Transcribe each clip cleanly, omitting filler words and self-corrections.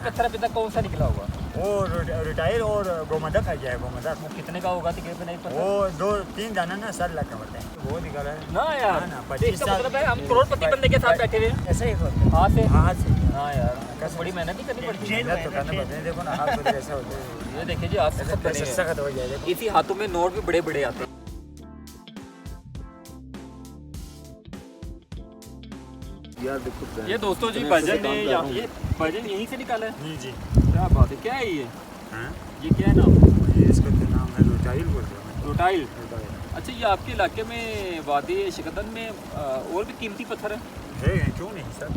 कचरा पिता कौन सा निकला होगा? वो रिटायर और गोमदक आ गया है। गोमदक वो कितने का होगा तकरीबन नहीं पता। वो 2-3 दाना ना 7 लाख का होता है। वो निकाला है ना यार ना, तो 25 इसका साल मतलब है हम करोड़पति बंदे के साथ बैठे हुए हैं। ऐसे ही होता है। हाथ से हाथ से हाँ यार बड़ी मेहनत ही करनी पड़ती है। मेहनत तो करना पड़ता है। देखो ना हाथ तो ऐसा होता है। ये देखिए जी हाथ से सब बने हैं। सख्त हो जाए देखो। इसी हाथों में नोट भी बड़े बड़े आते हैं। यार देखो ये दोस्तों जी भजन ने ये भजन यहीं से निकाला है। जी जी। क्या बात है, क्या है ये? हाँ ये क्या है नाम? ये इसका तो नाम है रोटाइल बोलते हैं। रोटाइल। अच्छा ये आपके इलाके में वादी शकदन में और भी कीमती पत्थर है? क्यों नहीं सर।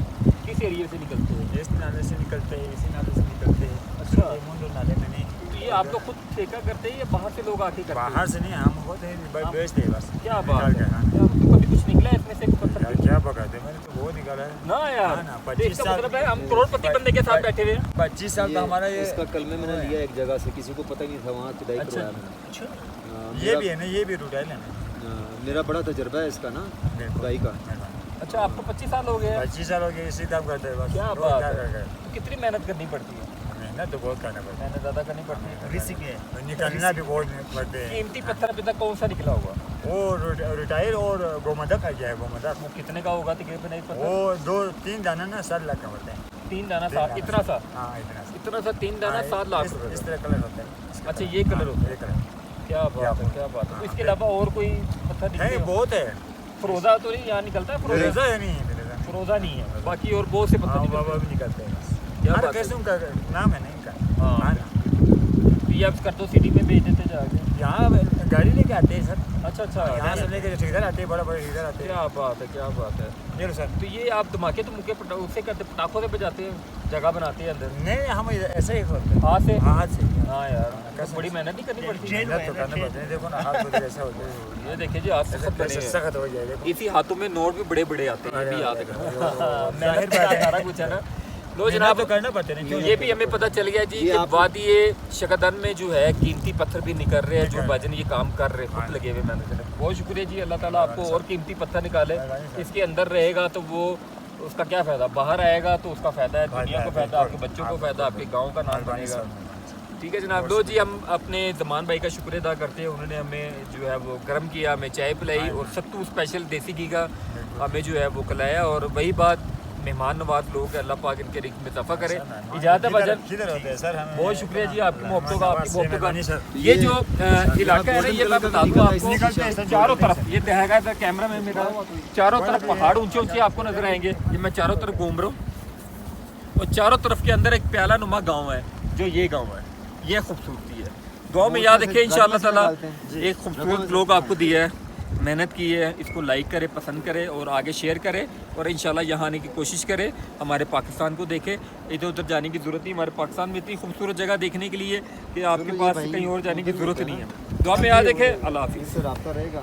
किस एरिया से निकलते हैं? इस नाले से निकलते हैं, इसी नाले से निकलते हैं। अच्छा। ये मुंडो नाले में नहीं। तो ये आप लोग खुद ठेका करते हैं या बाहर से लोग आके करते हैं? बाहर से नहीं, हम होते हैं बेचते हैं बस। क्या बात निकाल है, के, हाँ। क्या तो कभी कुछ निकला है इसमें से पत्थर? यार क्या पकाते हैं, मैंने तो वो निकाला है ना यार हाँ ना, तो 25 इसका साल मतलब है हम करोड़पति बंदे के साथ बैठे हुए हैं। 25 साल का हमारा ये इसका कल में मैंने लिया एक जगह से, किसी को पता नहीं था, वहाँ खुदाई अच्छा। करवाया मैंने। हाँ, ये भी है ना, ये भी रोटाइल है ना। मेरा बड़ा तजर्बा है इसका ना खुदाई का। अच्छा आपको 25 साल हो गए हैं? 25 साल हो गए इसी काम करते हैं बस। क्या रोज बात क्या है। कर गए। तो कितनी मेहनत करनी पड़ती है? मेहनत तो बहुत करना पड़ता मेहनत ज़्यादा करनी पड़ती है। है। रिस्क है, निकालना भी बहुत पड़ते हैं। कीमती पत्थर पिता कौन सा निकला होगा? वो रिटायर और गोमदक आ गया है। गोमदक वो कितने का होगा तकरीबन नहीं पता। वो 2-3 दाना ना 7 लाख का होता है। 3 दाना 7 दाना इतना सा हाँ इतना सा 3 दाना 7 लाख इस रुपए तरह कलर होता है। अच्छा ये कलर होता है। ये कलर क्या बात है, क्या बात है। तो इसके अलावा और कोई पत्थर है, निकले? बहुत है। फरोजा तो नहीं यहाँ निकलता है? फरोजा फिरोजा है नहीं, फिरोजा नहीं। फरोजा नहीं है, बाकी और बहुत से पत्थर हाँ निकलते बाबा हैं। भी निकलते हैं बस। क्या हर बात है। किस्म का नाम है ना इनका। हाँ। हाँ ना। ये अब कर दो सिटी में भेज देते जाके। यहाँ गाड़ी लेके आते हैं सर। अच्छा अच्छा यहाँ से लेके ठेकेदार आते हैं, बड़ा बड़ा ठेकेदार आते हैं। क्या बात है, क्या बात है। ये लो सर। तो ये आप धमाके तो मुके उससे करते, पटाखों से बजाते हैं, जगह बनाते हैं अंदर नहीं हम ऐसे ही होते हैं। हाथ से? हाथ से। हाँ यार कसम तो बड़ी से। मेहनत ही करनी पड़ती है। मेहनत तो करना पड़ता है। देखो ना हाथ तो ऐसा होता है। ये देखिए जी हाथ से सब बने हैं। सख्त हो जाए देखो। इसी हाथों में नोट भी बड़े बड़े आते हैं, ये भी याद रखना। जाहिर मेहनत बात का है। सारा कुछ है ना। लो मेहनत जनाब तो करना पड़ता है ना। ये भी हमें पता चल गया जी कि वादी शकदन में जो है कीमती पत्थर भी निकल रहे हैं, जो भाजन ये काम कर रहे हैं, खुद लगे हुए मेहनत। बहुत शुक्रिया जी, अल्लाह ताला आपको और कीमती पत्थर निकाले। इसके अंदर रहेगा तो वो उसका क्या फ़ायदा, बाहर आएगा तो उसका फ़ायदा है, दुनिया को फ़ायदा, आपके बच्चों को फ़ायदा, आपके गाँव का नाम बनेगा। ठीक है जनाब। लो जी हम अपने ज़मान भाई का शुक्र अदा करते हैं, उन्होंने हमें जो है वो गर्म किया, हमें चाय पिलाई और सत्तू स्पेशल देसी घी का हमें जो है वो खिलाया। और वही बात मेहमान नवाज लोग अल्लाह पाक इनके रिज़्क़ में इजाफा करे। इजाज़त है भाईजान, किधर होते हैं सर हमें। बहुत शुक्रिया जी आपकी मोहब्बतों का, आपकी मोहब्बतों का। सर। ये जो इलाका है ना, ये मैं बता दूँ आपको, चारों तरफ ये देखेगा इधर कैमरा में मेरा, चारों तरफ पहाड़ ऊंचे ऊंचे आपको नजर आएंगे। ये मैं चारों तरफ घूम रहा हूँ और चारों तरफ के अंदर एक प्याला नुमा गाँव है, जो ये गाँव है। ये खूबसूरती है गाँव में। याद रखिए इंशाअल्लाह ताला एक खूबसूरत लोग आपको दिया है, मेहनत की है, इसको लाइक करे, पसंद करे और आगे शेयर करे और इंशाल्लाह यहाँ आने की कोशिश करे, हमारे पाकिस्तान को देखे। इधर उधर जाने की ज़रूरत नहीं, हमारे पाकिस्तान में इतनी खूबसूरत जगह देखने के लिए कि आपके पास कहीं और जाने की ज़रूरत नहीं है। दुआ में याद रखें। अल्लाह हाफिज़। इससे राब्ता रहेगा।